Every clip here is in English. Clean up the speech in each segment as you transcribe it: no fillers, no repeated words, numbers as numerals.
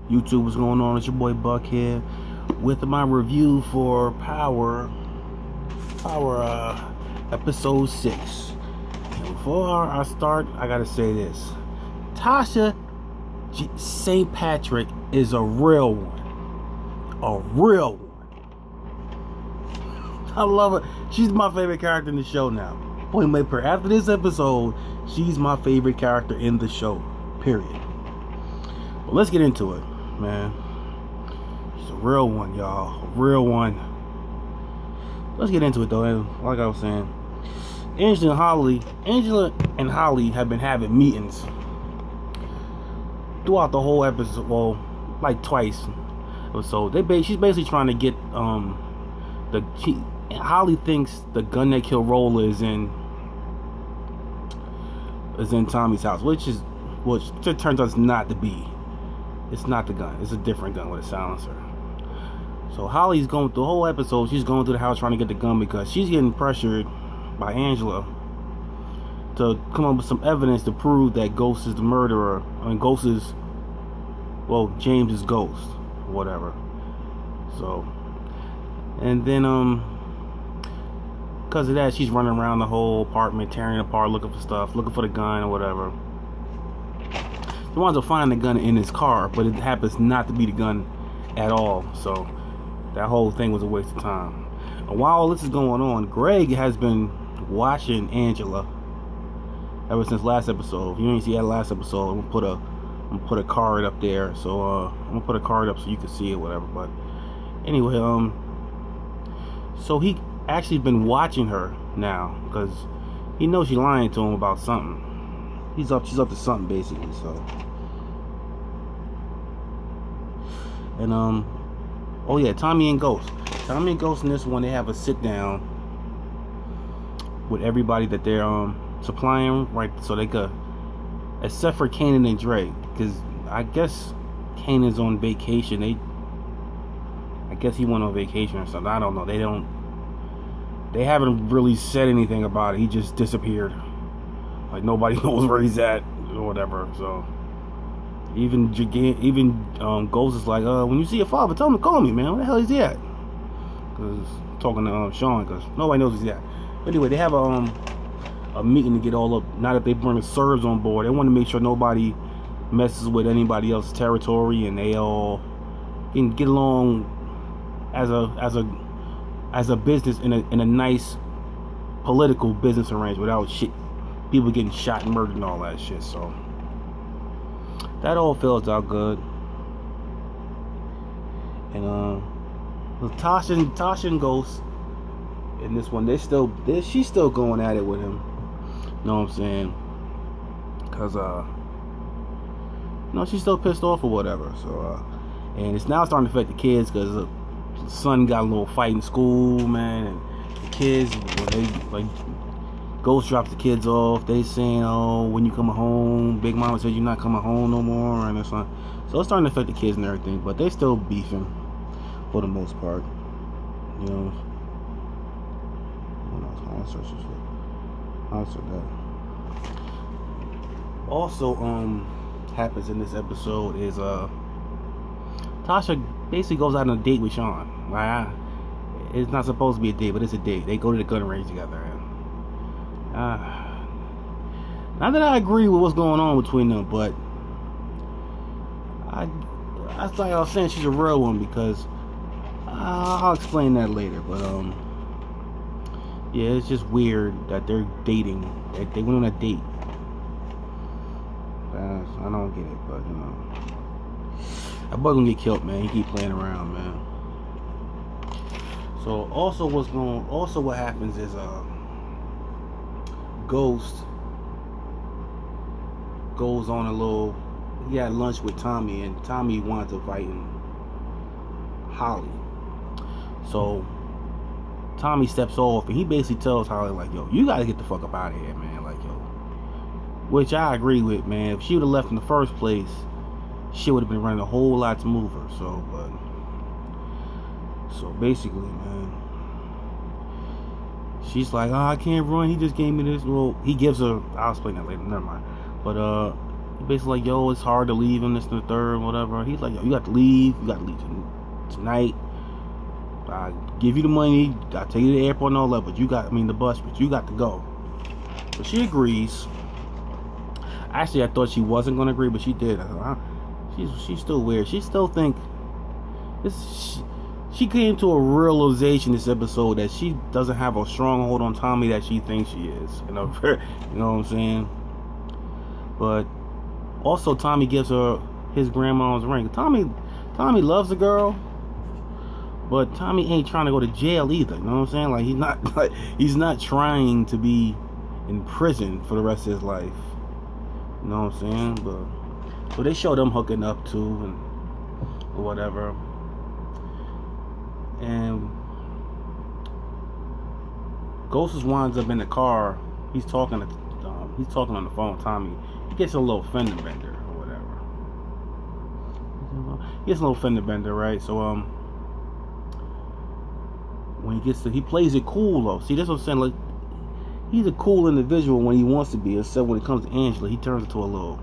YouTube, what's going on? It's your boy Buck here with my review for Power episode 6. And before I start, I gotta say this: Tasha St. Patrick is a real one, I love her. She's my favorite character in the show now. Point blank period. After this episode, she's my favorite character in the show. Period. But let's get into it, man. She's a real one, y'all. A real one. Let's get into it, though. And like I was saying, Angela and Holly have been having meetings throughout the whole episode. Well, like twice or so. She's basically trying to get Holly thinks the gun that killed Roller is in Tommy's house, which it turns out not to be. It's not the gun. It's a different gun with a silencer. So Holly's going through the whole episode. She's going through the house trying to get the gun because she's getting pressured by Angela to come up with some evidence to prove that Ghost is the murderer. I mean, James is Ghost, or whatever. So, and then because of that, she's running around the whole apartment, tearing it apart, looking for stuff, looking for the gun or whatever. He wants to find the gun in his car, but it happens not to be the gun at all. So that whole thing was a waste of time. And while all this is going on, Greg has been watching Angela ever since last episode. If you didn't see that last episode, I'm gonna put a card up there. So I'm gonna put a card up so you can see it, whatever. But anyway, so he actually been watching her now because he knows she's lying to him about something. She's up to something basically. So, and oh yeah, Tommy and Ghost in this one, they have a sit down with everybody that they're supplying, right? So they could, except for Kanan and Dre, because I guess Kanan's on vacation. I guess he went on vacation or something. I don't know. They haven't really said anything about it. He just disappeared. Like nobody knows where he's at or whatever. So even Ghost is like, when you see your father, tell him to call me, man. Where the hell is he at? Because talking to Sean, because nobody knows where he's at. But anyway, they have a meeting to get all up. Now that they bring the Serbs on board, they want to make sure nobody messes with anybody else's territory, and they all can get along as a business in a nice political business arrangement without people getting shot and murdered and all that shit. So that all feels out good. And Tasha and Ghost in this one, she's still going at it with him. You know what I'm saying? Cause she's still pissed off or whatever. So and it's now starting to affect the kids because the son got a little fight in school, man, and the kids, when they like Ghost drops the kids off, they saying, oh, when you coming home, Big Mama said you're not coming home no more, and so it's starting to affect the kids and everything, but they still beefing for the most part, you know. Also happens in this episode is Tasha basically goes out on a date with Sean. Like, it's not supposed to be a date, but it's a date. They go to the gun range together. And, not that I agree with what's going on between them, but like I was saying, she's a real one because I'll explain that later. But yeah, it's just weird that they're dating. They went on a date. I don't get it, but you know. That boy gonna get killed, man. He keep playing around, man. So also what happens is Ghost goes on he had lunch with Tommy, and Tommy wanted to fight Holly. So Tommy steps off and he basically tells Holly like, yo, you gotta get the fuck up out of here, man. Like, yo, which I agree with, man. If she would have left in the first place, she would have been running a whole lot smoother. So basically, man, she's like, oh, I can't run. He just gave me this. Well, he gives her. I'll explain that later. Never mind. But Basically like, yo, it's hard to leave and this and the third, whatever. He's like, yo, you got to leave. You got to leave tonight. I give you the money. I take you to the airport and all that, but you got, I mean the bus, but you got to go. But she agrees. Actually, I thought she wasn't gonna agree, but she did. She's still weird. She still think this. She came to a realization this episode that she doesn't have a strong hold on Tommy that she thinks she is. You know what I'm saying? But also, Tommy gives her his grandma's ring. Tommy loves the girl, but Tommy ain't trying to go to jail either. You know what I'm saying? Like he's not trying to be in prison for the rest of his life. You know what I'm saying? But so they show them hooking up too and whatever. And Ghost winds up in the car. He's talking on the phone. Tommy, he gets a little fender bender or whatever. He gets a little fender bender, right? So when he plays it cool though. See, that's what I'm saying. Like, he's a cool individual when he wants to be, except when it comes to Angela, he turns into a little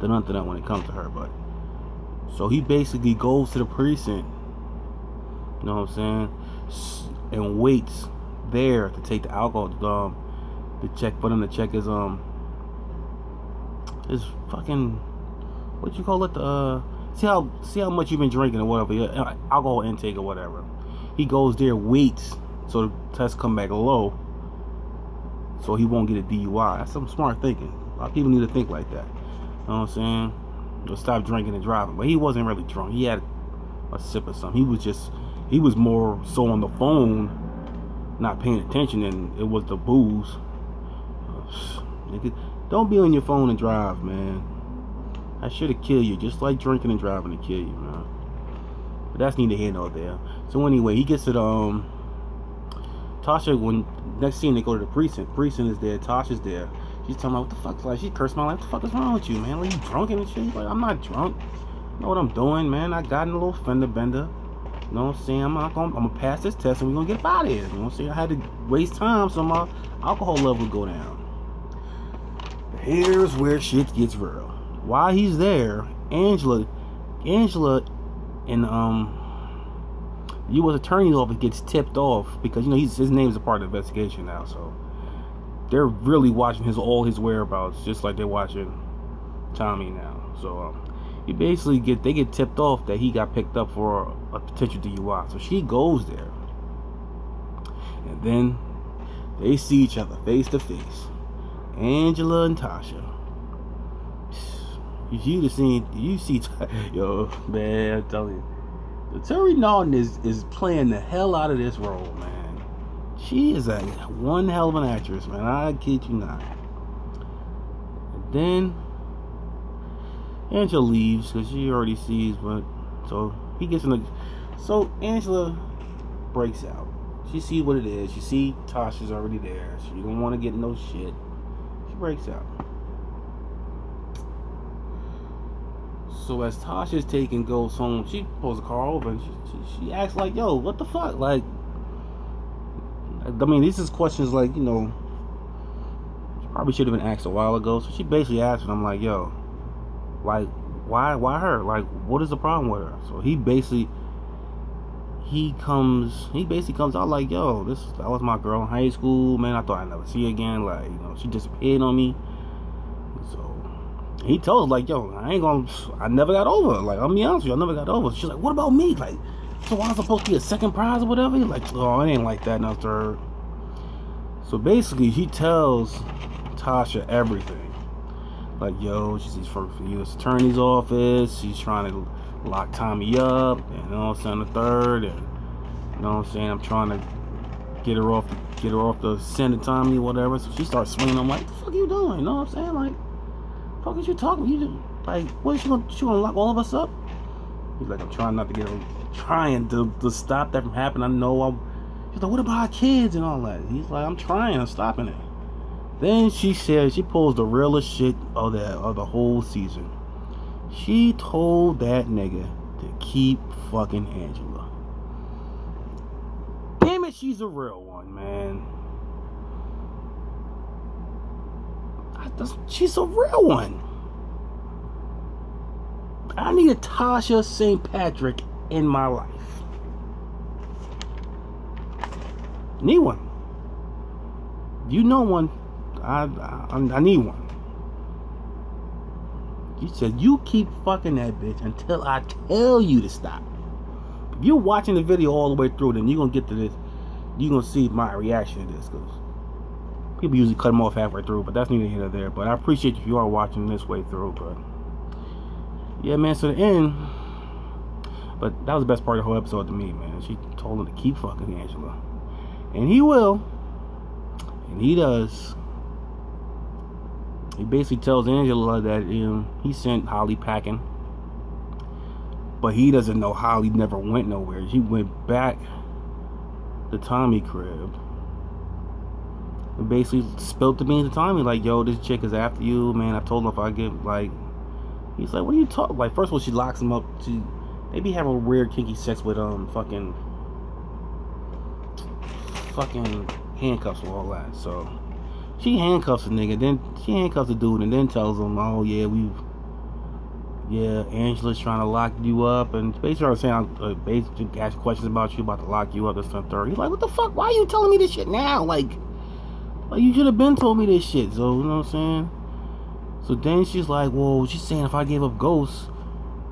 dun-dun-dun when it comes to her. But so he basically goes to the precinct. You know what I'm saying? And waits there to take the alcohol, the check for them to check his fucking, what you call it? See how much you've been drinking or whatever, your alcohol intake or whatever. He goes there, waits so the test come back low, so he won't get a DUI. That's some smart thinking. A lot of people need to think like that. You know what I'm saying? You'll stop drinking and driving. But he wasn't really drunk. He had a sip of something. He was more so on the phone, not paying attention, and it was the booze. Don't be on your phone and drive, man. I should have killed you, just like drinking and driving to kill you, man. But that's neither here nor there. So anyway, he gets to the Tasha. When next scene they go to the precinct. Precinct is there. Tasha's there. She's talking about what the fuck. Like, she cursed my life. What the fuck is wrong with you, man? Like, you drunk and shit? Like, I'm not drunk. I know what I'm doing, man. I got in a little fender bender. You know what I'm saying? I'm gonna pass this test and we're gonna get out of here. You know what I'm saying? I had to waste time so my alcohol level would go down. Here's where shit gets real. While he's there, Angela and U.S. Attorney's office gets tipped off because, you know, his name's a part of the investigation now, so they're really watching all his whereabouts, just like they're watching Tommy now. So they get tipped off that he got picked up for a potential DUI. So she goes there, and then they see each other face to face, Angela and Tasha. You see, yo, man, I'm telling you, Terry Norton is playing the hell out of this role, man. She is one hell of an actress, man. I kid you not. And then Angela leaves because she already sees, but so he gets in the. So Angela breaks out. She sees what it is. She see Tasha's already there. She don't want to get no shit. She breaks out. So as Tasha's taking Ghost home, she pulls the car over and she acts like, yo, what the fuck? Like, I mean, these is questions like, you know, she probably should have been asked a while ago. So she basically asked and I'm like, yo, like, why her? Like, what is the problem with her? So he basically comes out like, yo, that was my girl in high school, man. I thought I'd never see her again. Like, you know, she disappeared on me. So he told her, like, yo, I never got over her. Like, I'll be honest with you, I never got over her. She's like, what about me? Like, so I'm supposed to be a second prize or whatever? He's like, oh, it ain't like that, no third. So basically, he tells Tasha everything. Like, yo, she's from the U.S. Attorney's office. She's trying to lock Tommy up, and you know what I'm saying, the third, and you know what I'm saying, I'm trying to get her off the scent of Tommy or whatever. So she starts swinging. I'm like, what the fuck you doing? You know what I'm saying? Like, fuck is you talking? You just, like, what is she gonna lock all of us up? He's like, I'm trying not to get her, trying to stop that from happening. I know she's like, what about our kids and all that? He's like, I'm trying, I'm stopping it. Then she says, she pulls the realest shit of the whole season. She told that nigga to keep fucking Angela. Damn it, she's a real one, man. She's a real one. I need a Tasha St. Patrick in my life. Need one. You know one. I need one. You said you keep fucking that bitch until I tell you to stop. If you're watching the video all the way through, then you're gonna get to this. You're gonna see my reaction to this, because people usually cut them off halfway through, but that's neither here nor there. But I appreciate if you are watching this way through. But yeah, man. So the end. But that was the best part of the whole episode to me, man. She told him to keep fucking Angela, and he will, and he does. He basically tells Angela that he sent Holly packing, but he doesn't know Holly never went nowhere. She went back to Tommy crib and basically spilled the beans to Tommy, like, yo, this chick is after you, man. I told him if I get, like, he's like, what are you talking? Like, first of all, she locks him up. They be having weird kinky sex with fucking handcuffs and all that. So she handcuffs a nigga, then she handcuffs the dude, and then tells him, oh yeah, Angela's trying to lock you up, and basically saying, basically ask questions about you, about to lock you up, this and third. He's like, what the fuck? Why are you telling me this shit now? Like you should have been told me this shit. So you know what I'm saying? So then she's like, well, she's saying if I gave up Ghost,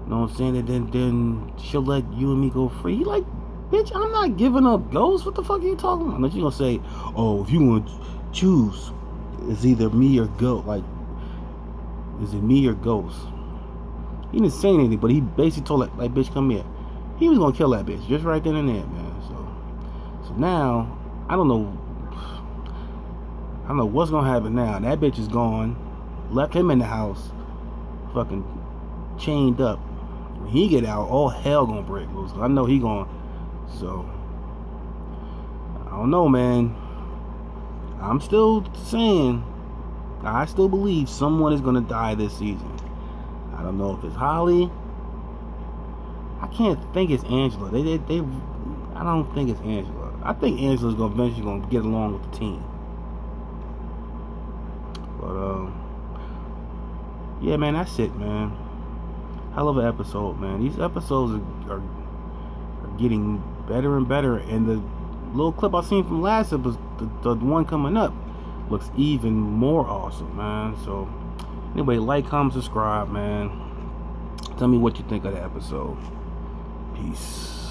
you know what I'm saying, and then she'll let you and me go free. He like, bitch, I'm not giving up Ghost. What the fuck are you talking about? And then she's gonna say, oh, if you want to choose, it's either me or Ghost. Like, is it me or Ghost? He didn't say anything, but he basically told her, like, bitch, come here. He was gonna kill that bitch just right then and there, man. So now I don't know what's gonna happen now. That bitch is gone. Left him in the house, fucking chained up. When he get out, all hell gonna break loose. I know he gonna. So I don't know, man. I'm still saying, I still believe someone is gonna die this season. I don't know if it's Holly. I can't think it's Angela. I don't think it's Angela. I think Angela's gonna eventually gonna get along with the team. But yeah, man, that's it, man. Hell of an episode, man. These episodes are getting better and better, and the little clip I seen from last episode, the one coming up, looks even more awesome, man. So anyway, like, comment, subscribe, man. Tell me what you think of the episode. Peace.